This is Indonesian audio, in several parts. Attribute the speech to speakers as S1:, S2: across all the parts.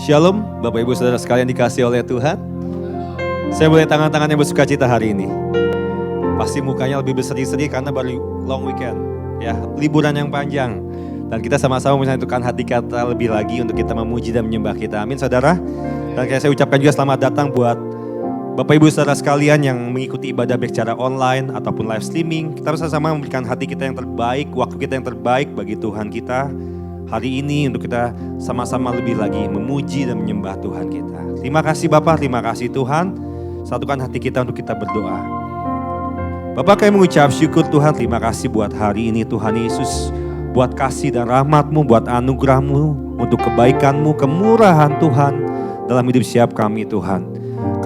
S1: Shalom, Bapak Ibu Saudara sekalian dikasih oleh Tuhan. Saya boleh tangan-tangan yang bersuka cita hari ini. Pasti mukanya lebih bersedih-sedih karena baru long weekend, ya, liburan yang panjang. Dan kita sama-sama menyatukan hati kita lebih lagi untuk kita memuji dan menyembah kita. Amin saudara. Dan kayak saya ucapkan juga selamat datang buat Bapak Ibu Saudara sekalian yang mengikuti ibadah baik secara online ataupun live streaming. Kita bersama-sama memberikan hati kita yang terbaik, waktu kita yang terbaik bagi Tuhan kita hari ini untuk kita sama-sama lebih lagi memuji dan menyembah Tuhan kita. Terima kasih Bapak, terima kasih Tuhan. Satukan hati kita untuk kita berdoa. Bapak, kami mengucap syukur Tuhan, terima kasih buat hari ini Tuhan Yesus. Buat kasih dan rahmat-Mu, buat anugerah-Mu, untuk kebaikan-Mu, kemurahan Tuhan dalam hidup setiap kami Tuhan.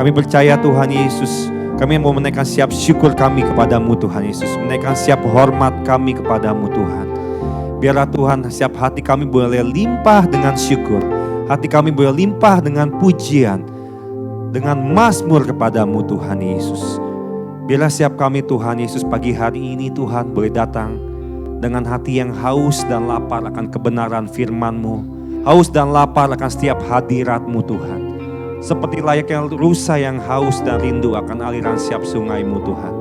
S1: Kami percaya Tuhan Yesus, kami mau menaikkan siap syukur kami kepadamu Tuhan Yesus. Menaikkan siap hormat kami kepadamu Tuhan. Biarlah Tuhan setiap hati kami boleh limpah dengan syukur. Hati kami boleh limpah dengan pujian. Dengan mazmur kepadamu Tuhan Yesus. Biarlah setiap kami Tuhan Yesus pagi hari ini Tuhan boleh datang dengan hati yang haus dan lapar akan kebenaran firman-Mu. Haus dan lapar akan setiap hadirat-Mu Tuhan. Seperti layaknya rusa yang haus dan rindu akan aliran setiap sungai-Mu Tuhan.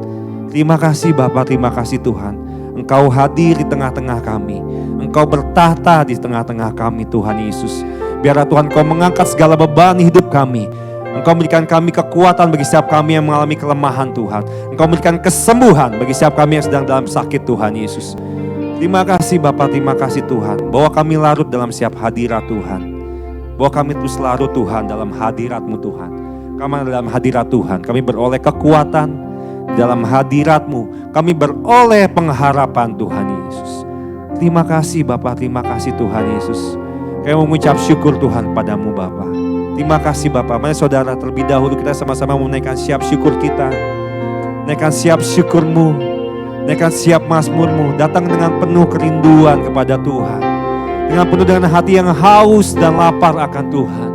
S1: Terima kasih Bapa, terima kasih Tuhan. Engkau hadir di tengah-tengah kami. Engkau bertahta di tengah-tengah kami Tuhan Yesus. Biarlah Tuhan Engkau mengangkat segala beban hidup kami. Engkau memberikan kami kekuatan bagi setiap kami yang mengalami kelemahan Tuhan. Engkau memberikan kesembuhan bagi setiap kami yang sedang dalam sakit Tuhan Yesus. Terima kasih Bapa, terima kasih Tuhan. Bahwa kami larut dalam setiap hadirat Tuhan. Bahwa kami terus larut Tuhan dalam hadirat-Mu Tuhan. Kami dalam hadirat Tuhan. Kami beroleh kekuatan. Dalam hadirat-Mu kami beroleh pengharapan Tuhan Yesus. Terima kasih Bapa, terima kasih Tuhan Yesus. Kami mengucap syukur Tuhan padamu Bapa. Terima kasih Bapa. Mari saudara terlebih dahulu kita sama-sama menaikkan siap syukur kita. Naikkan siap syukur-Mu. Naikkan siap mazmur-Mu. Datang dengan penuh kerinduan kepada Tuhan. Dengan penuh dengan hati yang haus dan lapar akan Tuhan.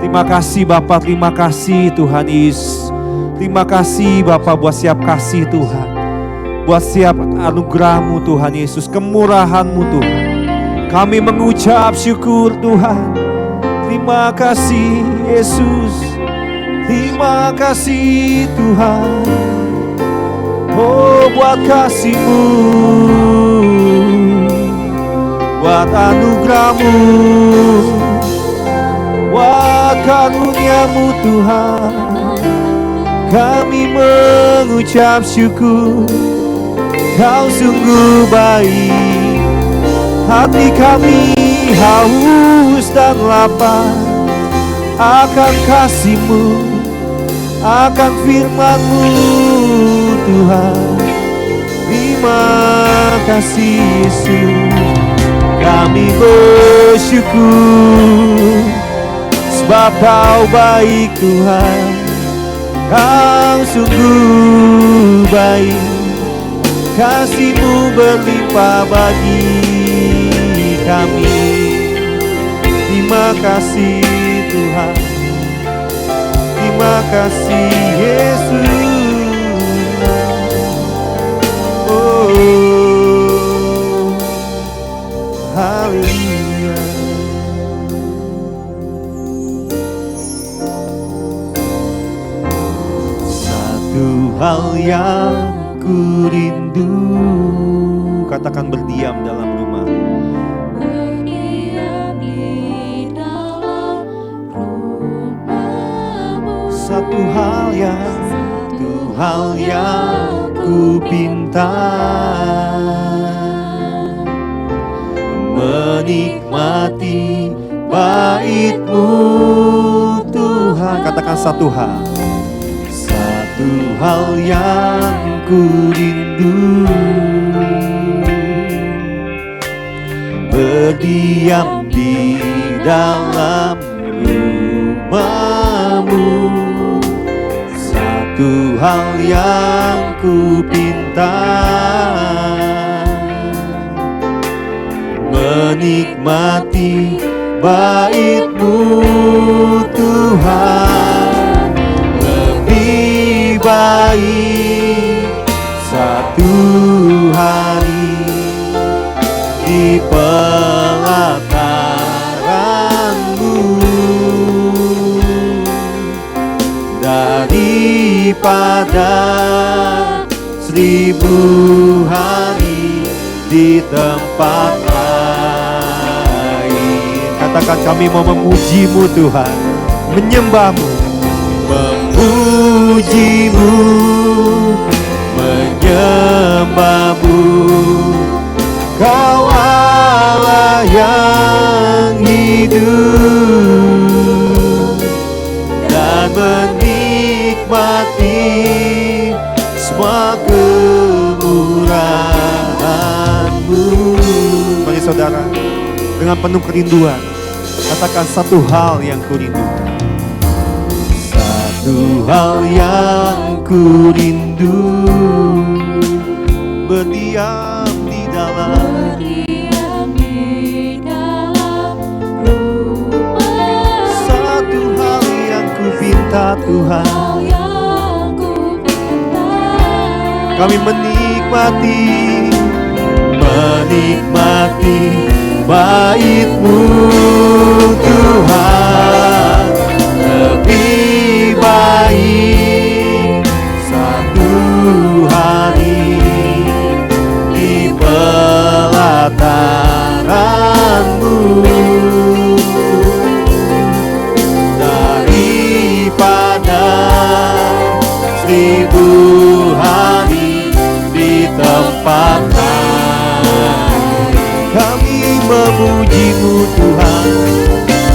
S1: Terima kasih Bapa, terima kasih Tuhan Yesus. Terima kasih Bapa buat siap kasih Tuhan. Buat siap anugerah-Mu Tuhan Yesus. Kemurahan-Mu Tuhan. Kami mengucap syukur Tuhan. Terima kasih Yesus. Terima kasih Tuhan. Oh buat kasih-Mu. Buat anugerah-Mu. Buat karunia-Mu Tuhan. Kami mengucap syukur, Kau sungguh baik. Hati kami haus dan lapar akan kasih-Mu, akan firman-Mu Tuhan. Terima kasih Yesus. Kami bersyukur sebab Kau baik Tuhan. Kau sungguh baik, kasih-Mu berlimpah bagi kami. Terima kasih Tuhan, terima kasih Yesus. Oh, haleluya. Hal yang ku rindu, katakan berdiam dalam rumah.
S2: Berdiam di dalam rumah-Mu.
S1: Satu hal yang ku pinta, menikmati bait-Mu Tuhan. Katakan satu hal. Satu hal yang ku rindu, berdiam di dalam rumah-Mu. Satu hal yang ku pinta, menikmati bait-Mu Tuhan. Baik satu hari di pelataran-Mu. daripada 1000 hari di tempat lain. Katakan, kami mau memuji-Mu Tuhan, menyembah-Mu, memuji-Mu, menyembah-Mu. Kau Allah yang hidup dan menikmati semua kemurahan-Mu. Mari saudara, dengan penuh kerinduan, katakan, satu hal yang kurindukan. Satu hal yang kurindu, berdiam di dalam
S2: rumah.
S1: Satu hal yang ku pinta Tuhan, kami menikmati bait-Mu Tuhan. Lebih baik satu hari di pelataran-Mu daripada 1000 hari di tempat lain. Kami memuji-Mu Tuhan,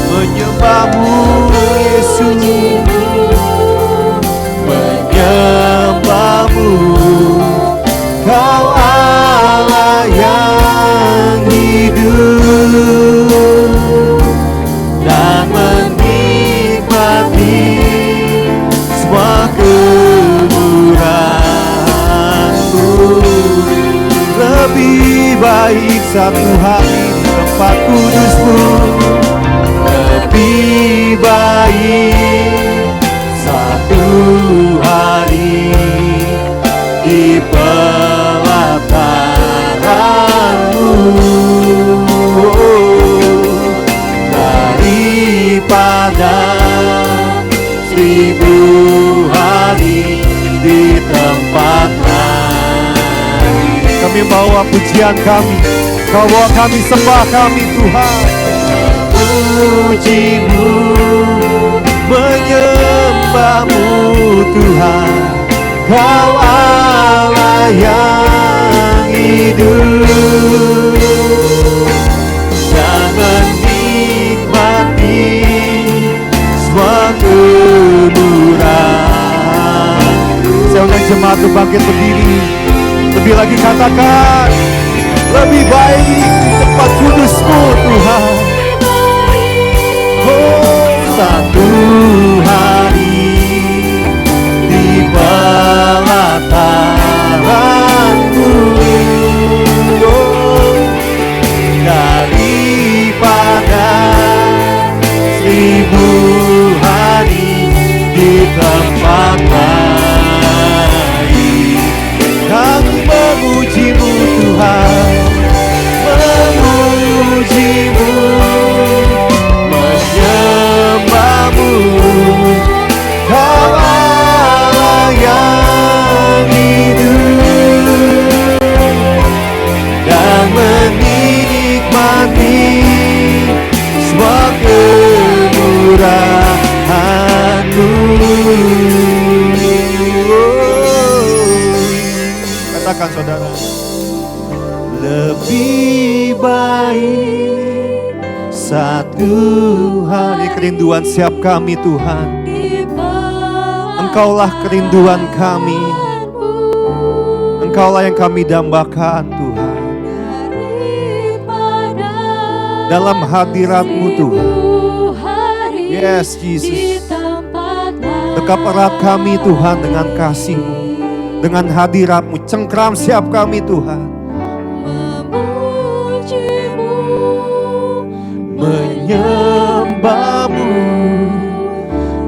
S1: menyembah-Mu Yesus, menyembah-Mu. Kau Allah yang hidup dan menikmati semua kemurahan-Mu. Lebih baik satu hari di tempat kudus-Mu, lebih baik satu hari di pelataran-Mu daripada 1000 hari di tempat lain. Kami bawa pujian kami, Kau bawa kami, sembah kami Tuhan. Memuji-Mu, menyembah-Mu Tuhan. Kau Allah yang hidup dan menikmati semua kemurahan. Saya undang jemaat untuk bangkit berdiri. Lebih lagi katakan, lebih baik di tempat kudus-Mu Tuhan. Oh, satu hari di pelataran-Mu, oh, daripada 1000 hari di tempat lain. Kami memuji-Mu Tuhan, memuji-Mu, menyembah-Mu. Kau Allah yang hidup dan menikmati semua kemurahan-Mu. Katakan saudara, lebih baik satu hari. Kerinduan siap kami Tuhan, Engkaulah kerinduan kami, Engkaulah yang kami dambakan Tuhan. Dalam hadirat-Mu Tuhan, yes Jesus, dekap erat kami Tuhan dengan kasih-Mu, dengan hadirat-Mu. Cengkram siap kami Tuhan, menyembah-Mu.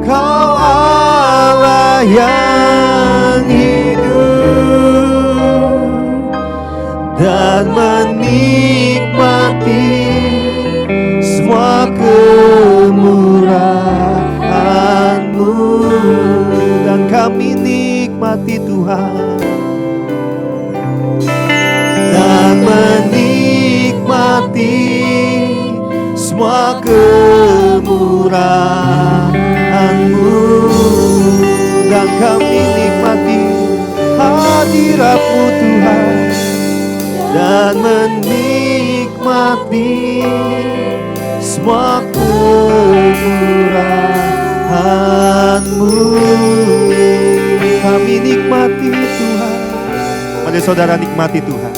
S1: Kau Allah yang hidup dan menikmati semua kemurahan-Mu, dan kami menikmati Tuhan dan menikmati semua kemurahan-Mu, dan kami nikmati hadirat-Mu Tuhan dan menikmati semua kemurahan-Mu. Kami nikmati Tuhan. Mari saudara nikmati Tuhan.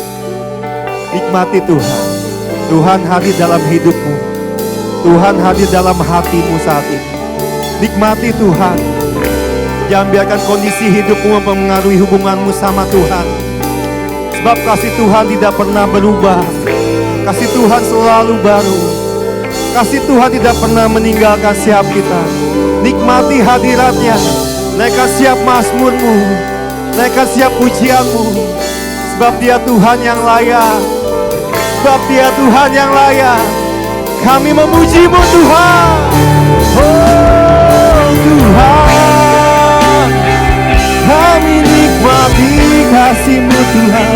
S1: Nikmati Tuhan. Tuhan hadir dalam hidupmu. Tuhan hadir dalam hatimu saat ini. Nikmati Tuhan. Jangan biarkan kondisi hidupmu mempengaruhi hubunganmu sama Tuhan. Sebab kasih Tuhan tidak pernah berubah. Kasih Tuhan selalu baru. Kasih Tuhan tidak pernah meninggalkan siap kita. Nikmati hadiratnya. Naikkan siap mazmurmu. Naikkan siap pujianmu. Sebab Dia Tuhan yang layak. Sebab Dia Tuhan yang layak. Kami memuji-Mu Tuhan. Oh Tuhan, kami nikmati kasih-Mu Tuhan.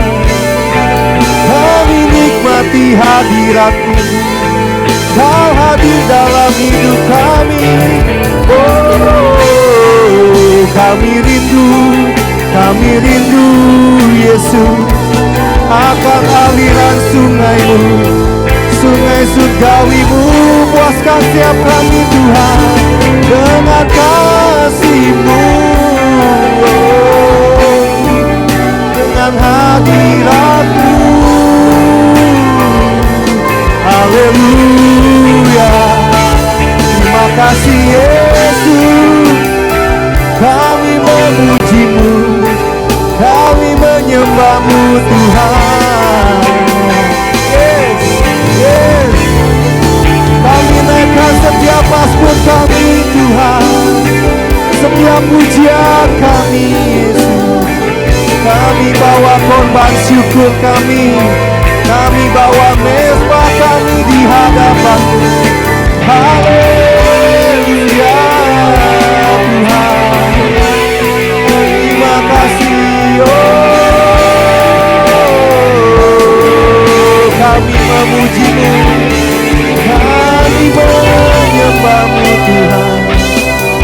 S1: Kami nikmati hadirat-Mu. Kau hadir dalam hidup kami. Oh, kami rindu Yesus akan aliran sungai-Mu, sungai surgawi-Mu. Puaskan setiap kami Tuhan dengan kasih-Mu, dengan hadirat-Mu. Haleluya. Terima kasih Yesus. Kami memuji-Mu, kami menyembah-Mu Tuhan. Yes, yes. Kami naikkan setiap mazmur kami Tuhan, setiap pujian kami Yesus. Kami bawa korban syukur kami, kami bawa mezbah kami di hadapan-Mu. Haleluya Tuhan. Terima kasih. Oh, kami memuji-Mu, kami menyembah-Mu Tuhan.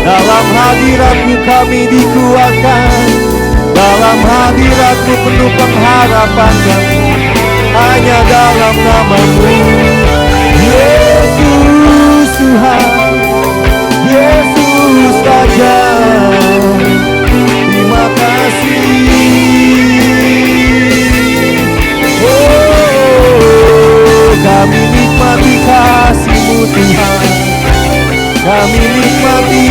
S1: Dalam hadirat-Mu kami dikuatkan, dalam hadirat-Mu penuh pengharapan kami. Hanya dalam nama-Mu Yesus Tuhan, Yesus Raja. Terima kasih. Oh, kami nikmati kasih-Mu Tuhan. Kami nikmati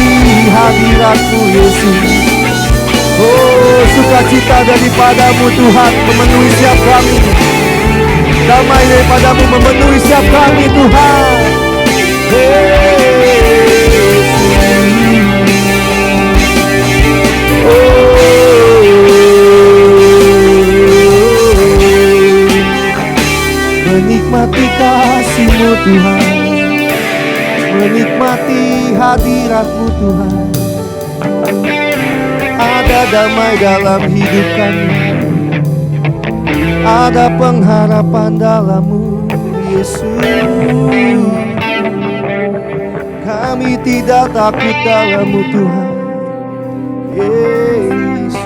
S1: hadirat-Mu Yesus. Oh, sukacita daripada-Mu Tuhan memenuhi setiap kami. Damai daripada-Mu memenuhi setiap kami Tuhan. Menikmati kasih-Mu Tuhan, menikmati hadirat-Mu Tuhan. Ada damai dalam hidup kami, ada pengharapan dalam-Mu Yesus. Kami tidak takut dalam-Mu Tuhan Yesus.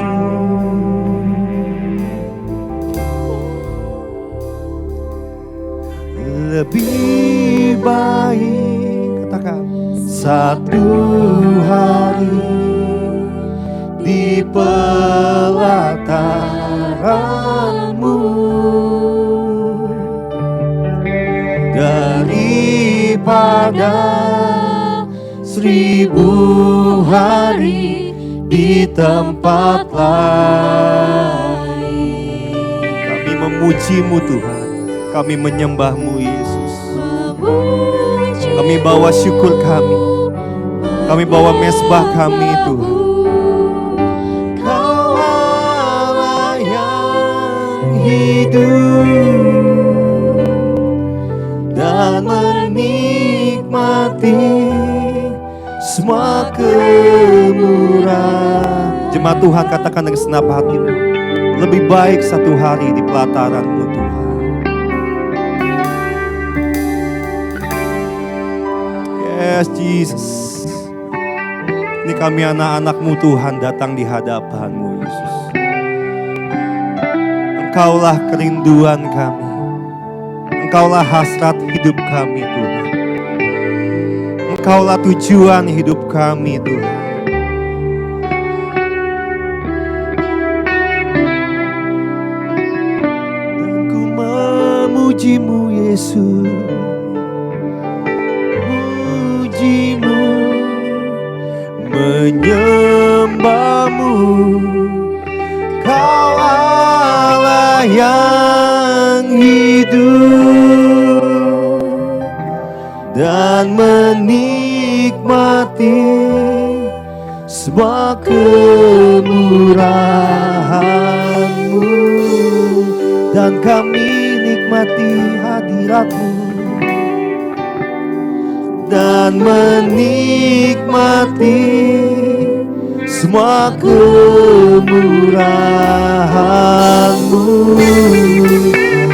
S1: Lebih baik, katakan, satu hari di pelataran-Mu daripada 1000 hari di tempat lain. Kami memuji-Mu Tuhan, kami menyembah-Mu Yesus. Kami bawa syukur kami, kami bawa mezbah kami Tuhan. Kau Allah yang hidup dan menikmati semua kemurahan. Jemaat Tuhan, katakan dengan senap hatimu, lebih baik satu hari di pelataran-Mu Tuhan. Yes Jesus. Ini kami anak-anak-Mu Tuhan datang di hadapan-Mu Yesus. Engkaulah kerinduan kami. Engkaulah hasrat hidup kami Tuhan. Engkaulah tujuan hidup kami Tuhan. Dan ku memuji-Mu Yesus. Muji-Mu, menyembah-Mu. Kau Allah yang hidup dan menikmati semua kemurahan-Mu, dan kami nikmati hadirat-Mu dan menikmati semua kemurahan-Mu.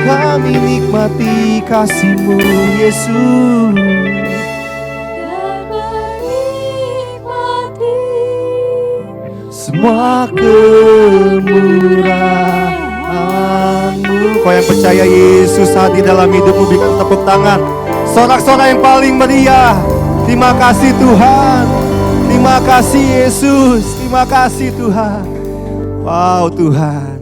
S1: Kami nikmati kasih-Mu Yesus
S2: dan menikmati
S1: semua kemurahan-Mu. Kau yang percaya Yesus hadir dalam hidupmu, berikan tepuk tangan. Sorak-sorai yang paling meriah. Terima kasih Tuhan. Terima kasih Yesus. Terima kasih Tuhan. Wow Tuhan,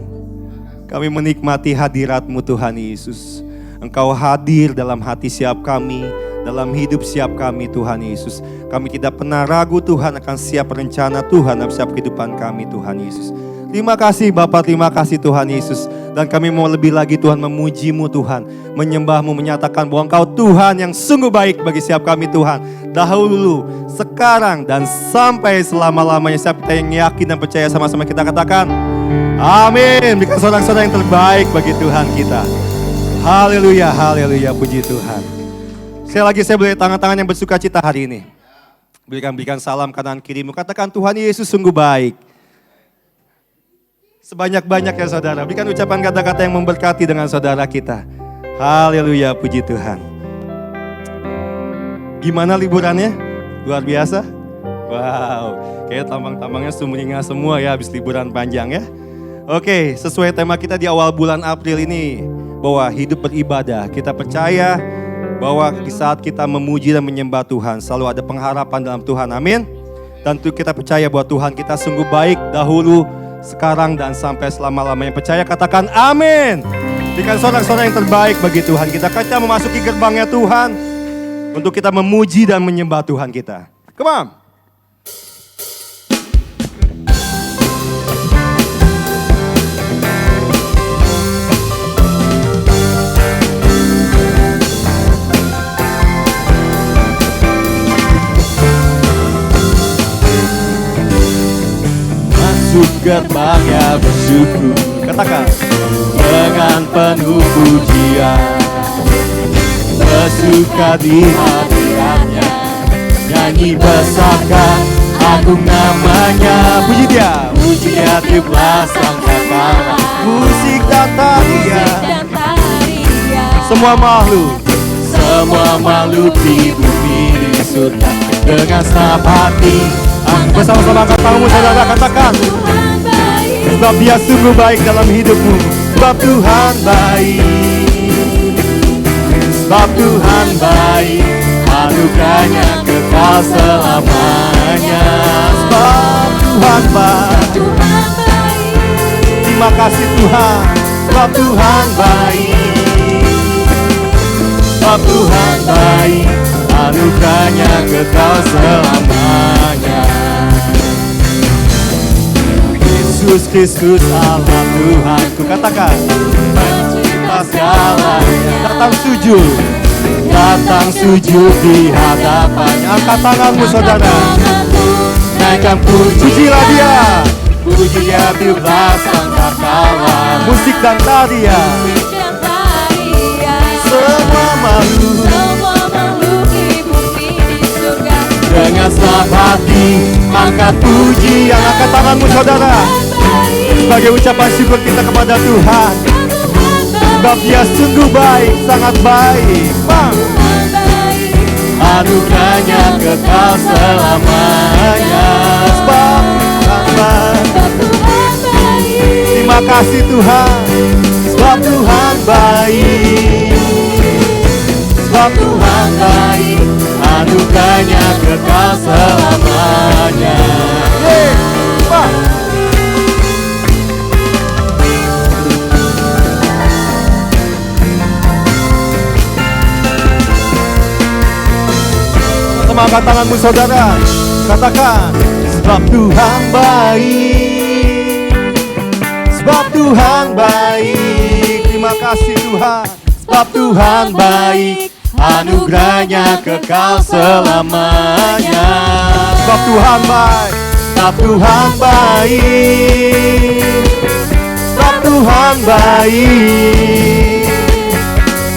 S1: kami menikmati hadirat-Mu Tuhan Yesus. Engkau hadir dalam hati siap kami, dalam hidup siap kami Tuhan Yesus. Kami tidak pernah ragu Tuhan akan siap rencana Tuhan dalam siap kehidupan kami Tuhan Yesus. Terima kasih Bapa, terima kasih Tuhan Yesus. Dan kami mau lebih lagi Tuhan memuji-Mu Tuhan, menyembah-Mu, menyatakan bahwa Engkau Tuhan yang sungguh baik bagi siap kami Tuhan. Dahulu, sekarang, dan sampai selama-lamanya. Siap kita yang yakin dan percaya, sama-sama kita katakan amin. Berikan sorak-sorai yang terbaik bagi Tuhan kita. Haleluya, haleluya, puji Tuhan. Sekali lagi saya boleh tangan-tangan yang bersuka cita hari ini. Berikan salam kanan kirimu, katakan Tuhan Yesus sungguh baik. Sebanyak-banyaknya saudara, berikan ucapan kata-kata yang memberkati dengan saudara kita. Haleluya, puji Tuhan. Gimana liburannya? Luar biasa? Wow, kayak tambang-tambangnya sumringah semua ya habis liburan panjang ya. Oke, sesuai tema kita di awal bulan April ini, bahwa hidup beribadah. Kita percaya bahwa di saat kita memuji dan menyembah Tuhan, selalu ada pengharapan dalam Tuhan, amin. Dan kita percaya bahwa Tuhan kita sungguh baik dahulu, sekarang, dan sampai selama-lamanya. Percaya, katakan amin. Berikan sorak-sorai yang terbaik bagi Tuhan kita. Kita memasuki gerbangnya Tuhan untuk kita memuji dan menyembah Tuhan kita. Come on. Gerbangnya bersyukur, katakan dengan penuh pujian, bersuka di hadiratnya, nyanyi besarkan agung namanya. Puji dia tiuplah sangkakala, musik dan tarian, semua makhluk di bumi di surga dengan senap hati. Bersama-sama angkat tanganmu saudara, katakan sebab Dia sungguh baik dalam hidupmu. Sebab Tuhan baik, sebab Tuhan baik, anugerahnya kekal selamanya. Sebab Tuhan baik, terima kasih Tuhan. Sebab Tuhan baik, sebab Tuhan baik, anugerahnya kekal selamanya. Yesus Kristus Allah Tuhanku, katakan mencipta segalanya. Datang sujud di hadapannya. Angkat tanganmu saudara, naikkan pujilah Dia, puji Dia tiuplah sangkakala, musik dan tarian, semua makhluk
S2: di bumi di surga
S1: Dengan senang hati angkat pujian. Angkat tanganmu saudara sebagai ucapan syukur kita kepada Tuhan. Sebab Dia sungguh baik, sangat baik. Anugerahnya kekal selamanya. Sebab Tuhan baik. Terima kasih Tuhan. Sebab Tuhan baik. Sebab Tuhan baik. Anugerahnya kekal selamanya. Sama angkat tanganmu saudara. Katakan, sebab Tuhan baik. Sebab Tuhan baik. Terima kasih Tuhan. Sebab Tuhan baik. Anugerahnya kekal selamanya. Sebab Tuhan baik. Sebab Tuhan baik. Sebab Tuhan baik.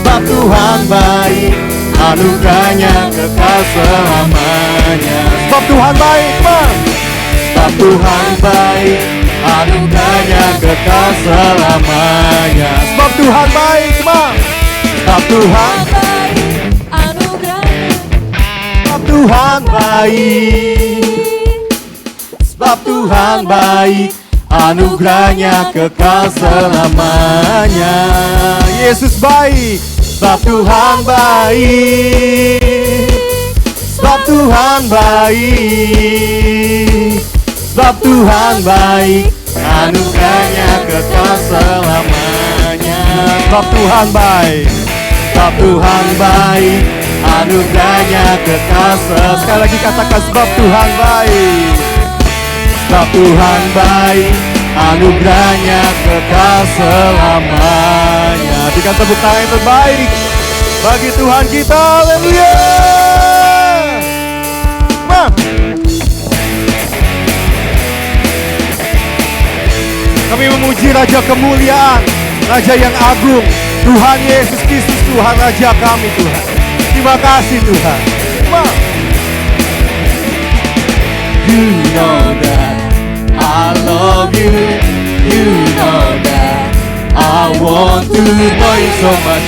S1: Sebab Tuhan baik. Anugerahnya kekal selamanya. Sebab Tuhan baik, man. Sebab Tuhan baik. Anugerahnya kekal selamanya. Sebab Tuhan baik, man. Sebab Tuhan Tuhan baik. Sebab Tuhan baik. Anugerahnya kekal selamanya. Yesus baik. Sebab Tuhan baik. Sebab Tuhan baik. Sebab Tuhan baik. Anugerahnya kekal selamanya. Sebab Tuhan baik. Sebab Tuhan baik. Anugerahnya kekal selamanya. Sekali lagi katakan, sebab Tuhan baik. Sebab Tuhan baik. Anugerahnya kekal selamanya. Berikan tepuk tangan yang terbaik bagi Tuhan kita. Haleluya. Kami memuji Raja kemuliaan, Raja yang agung, Tuhan Yesus Kristus, Tuhan Raja kami Tuhan. Terima kasih Tuhan. You know that I love you. You know that I want to know you so much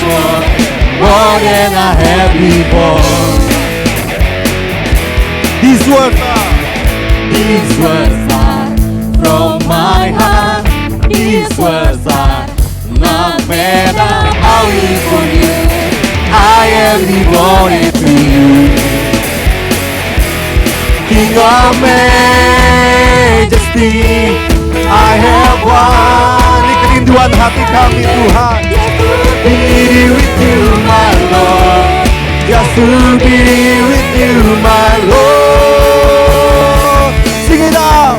S1: more than I have before. These words are from my heart. These words are not better. How is for you? I am devoted to you. King of majesty, I have one. Ini kerinduan hati kami Tuhan. Be with you my Lord. Just to be with you my Lord. Sing it out.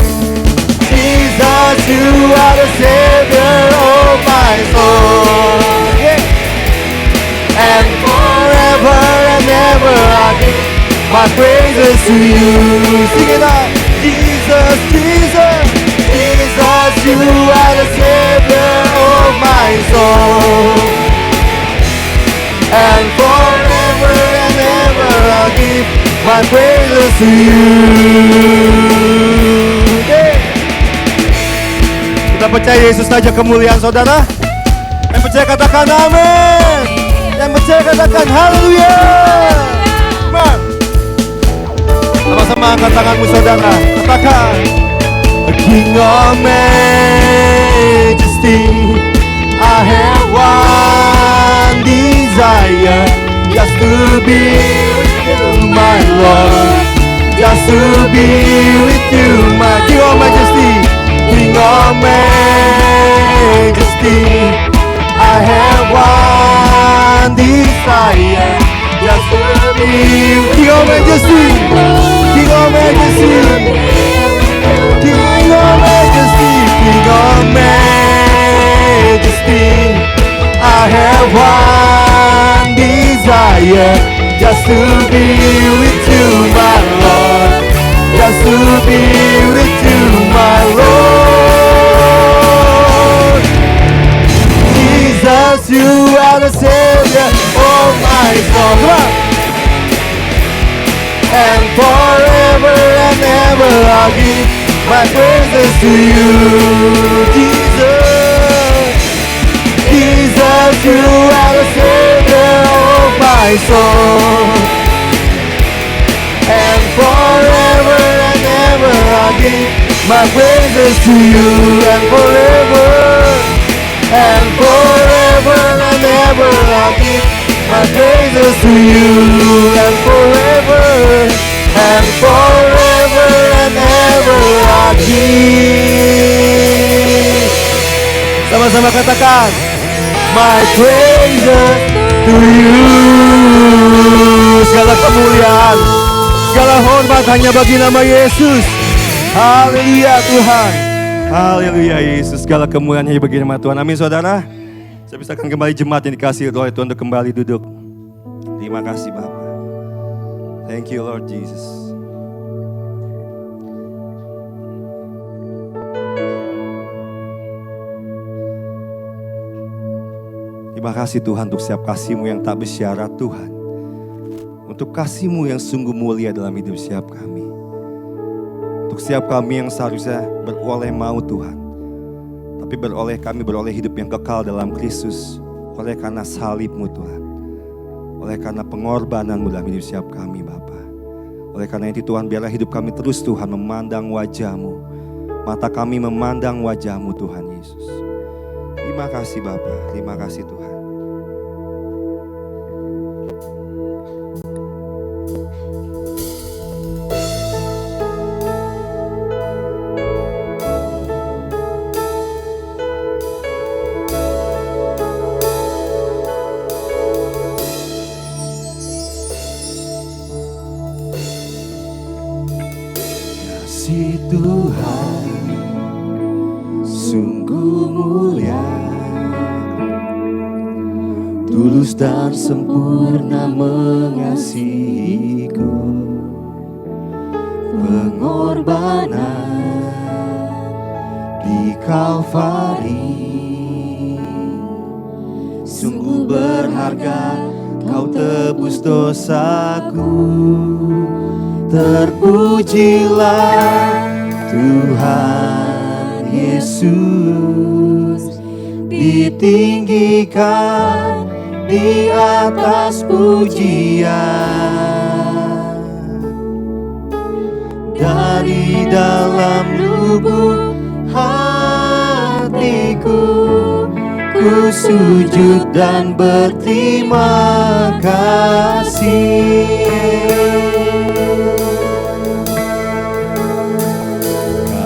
S1: Jesus, you are the Savior of my soul. Yeah. And forever and ever I give my praises to you. Sing it out. Jesus, Jesus, Jesus, you are the Savior of my soul. And forever and ever I'll give my praises to you. Yeah. Kita percaya Yesus saja kemuliaan saudara. Yang percaya katakan amin. Yang percaya katakan haleluya. Sama-sama angkat tanganmu saudara. Katakan, a King of majesty, I have one desire, just to be with you my Lord. Just to be with you my King of majesty. King of majesty, I have one desire, just to be King of majesty. King of majesty, King of majesty, King of majesty, I have one desire, just to be with you my Lord. Just to be with you my Lord. Jesus, you are the Savior of my soul. Come on. And forever
S3: my praises to you, Jesus. Jesus, you are the Savior of my soul. And forever and ever I give my praises to you. And forever and ever I give my praises to you. And forever and ever I give. Sama-sama katakan, my praises to you. Segala kemuliaan, segala hormat hanya bagi nama Yesus. Haleluya Tuhan. Haleluya Yesus. Segala kemuliaan hanya bagi nama Tuhan. Amin saudara. Saya persilakan kembali jemaat yang dikasihi oleh Tuhan untuk kembali duduk. Terima kasih Bapak. Thank you Lord Jesus. Terima kasih Tuhan untuk setiap kasih-Mu yang tak bersyarat Tuhan. Untuk kasih-Mu yang sungguh mulia dalam hidup setiap kami. Untuk setiap kami yang seharusnya beroleh mau Tuhan. Tapi kami beroleh hidup yang kekal dalam Kristus. Oleh karena salib-Mu Tuhan. Oleh karena pengorbanan-Mu dalam hidup setiap kami Bapa. Oleh karena itu Tuhan, biarlah hidup kami terus Tuhan memandang wajah-Mu. Mata kami memandang wajah-Mu Tuhan Yesus. Terima kasih Bapa, terima kasih Tuhan. Kasih Tuhan sungguh mulia, tulus dan sempurna mengasihiku. Pengorbanan di Kalvari sungguh berharga, Kau tebus dosaku. Terpujilah Tuhan Yesus, ditinggikan di atas pujian. Dari dalam lubuk hatiku, ku sujud dan berterima kasih.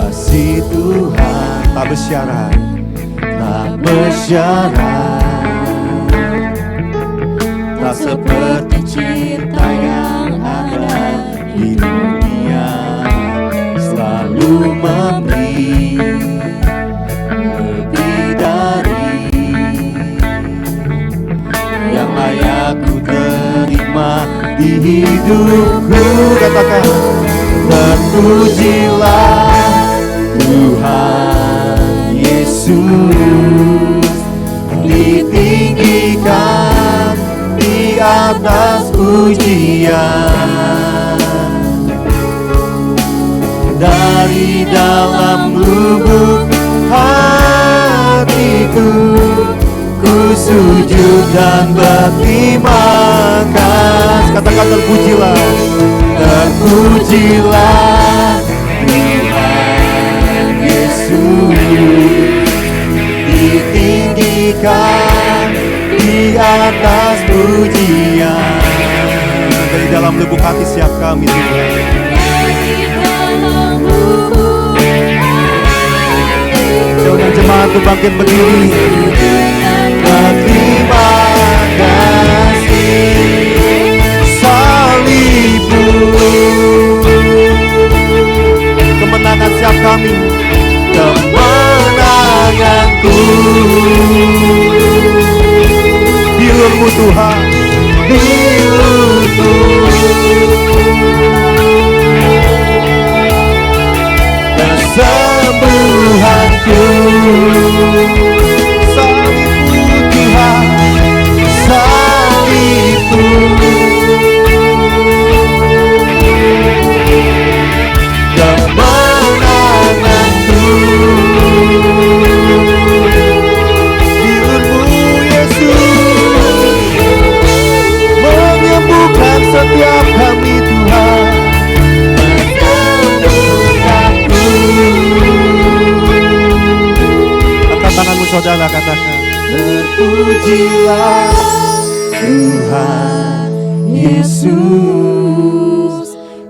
S3: Kasih Tuhan tak bersyarat, tak bersyarat, tak seperti cinta yang ada di dunia. Selalu memberi lebih dari yang layak ku terima di hidupku. Katakan, terpujilah Tuhan Yesus, ditinggikan di atas pujian. Dari dalam lubuk hatiku, ku sujud dan berterima kasih. Katakan, terpujilah, terpujilah Tuhan Yesus, ditinggikan di atas pujian. Dari dalam lubuk hati siap kami Tuhan. Jangan jemaat itu bangkit berdiri. Terima kasih salibmu, kemenangan siap kami, kemenanganku. Bilurmu Tuhan, bilurmu, kesembuhanku. Salibmu Tuhan, salibmu, kemenanganku. saudara katakan. Terpujilah Tuhan Yesus,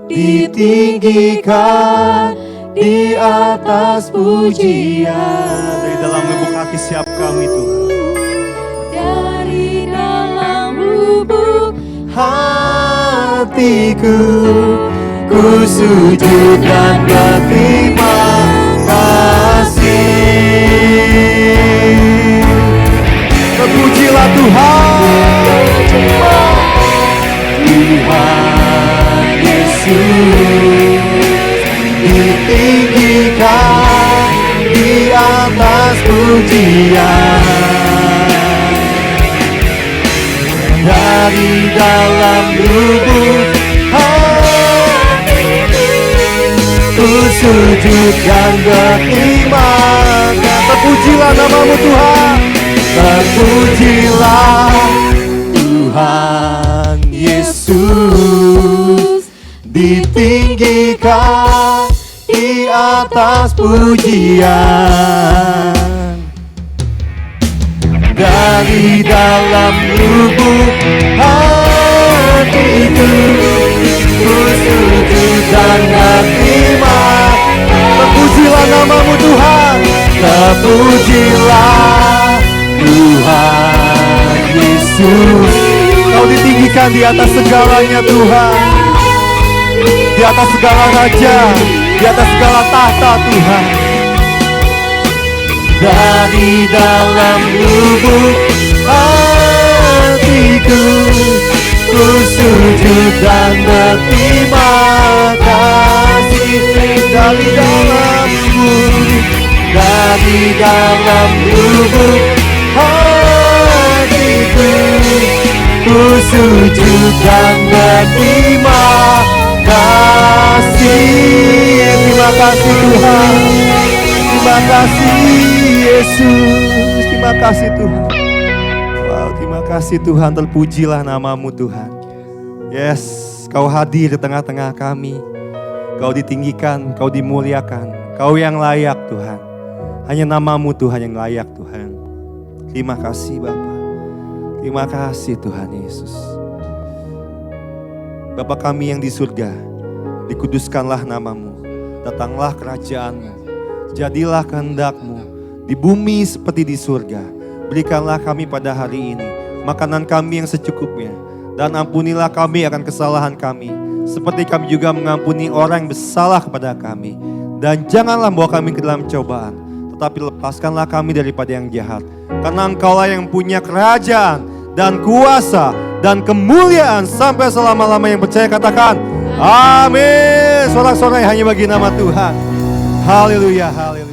S3: ditinggikan di atas pujian. Dari dalam lubuk hati siap kami Tuhan.
S2: Dari dalam lubuk
S3: Hatiku ku sujud dan berterima kasih. Terpujilah Tuhan, Tuhan Yesus, ditinggikan di atas pujian. Dari dalam lubuk hatiku ku sujud dan berterima kasih. Terpujilah namamu Tuhan. Terpujilah Tuhan Yesus, ditinggikan di atas pujian. Dari dalam lubuk hatiku ku sujud dan berterima. Terpujilah namamu Tuhan. Terpujilah Tuhan Yesus. Kau ditinggikan di atas segalanya Tuhan. Di atas segala raja, di atas segala tahta Tuhan. Dari dalam lubuk hatiku ku sujud dan berterima kasih. Dari dalam lubuk hatiku ku sujud dan berterima kasih. Terima kasih Tuhan. Terima kasih Yesus. Terima kasih Tuhan. Wow, terima kasih Tuhan. Terpujilah namamu Tuhan. Yes, Kau hadir di tengah-tengah kami. Kau ditinggikan, Kau dimuliakan. Kau yang layak Tuhan. Hanya namamu Tuhan yang layak Tuhan. Terima kasih Bapa. Terima kasih Tuhan Yesus. Bapa kami yang di surga, dikuduskanlah namamu. Datanglah kerajaanmu. Jadilah kehendak-Mu di bumi seperti di surga. Berikanlah kami pada hari ini makanan kami yang secukupnya. Dan ampunilah kami akan kesalahan kami, seperti kami juga mengampuni orang yang bersalah kepada kami. Dan janganlah bawa kami ke dalam cobaan, tetapi lepaskanlah kami daripada yang jahat. Karena Engkaulah yang punya kerajaan dan kuasa dan kemuliaan sampai selama-lama. Yang percaya katakan amin. Sorak-sorai hanya bagi nama Tuhan. Haleluya, haleluya.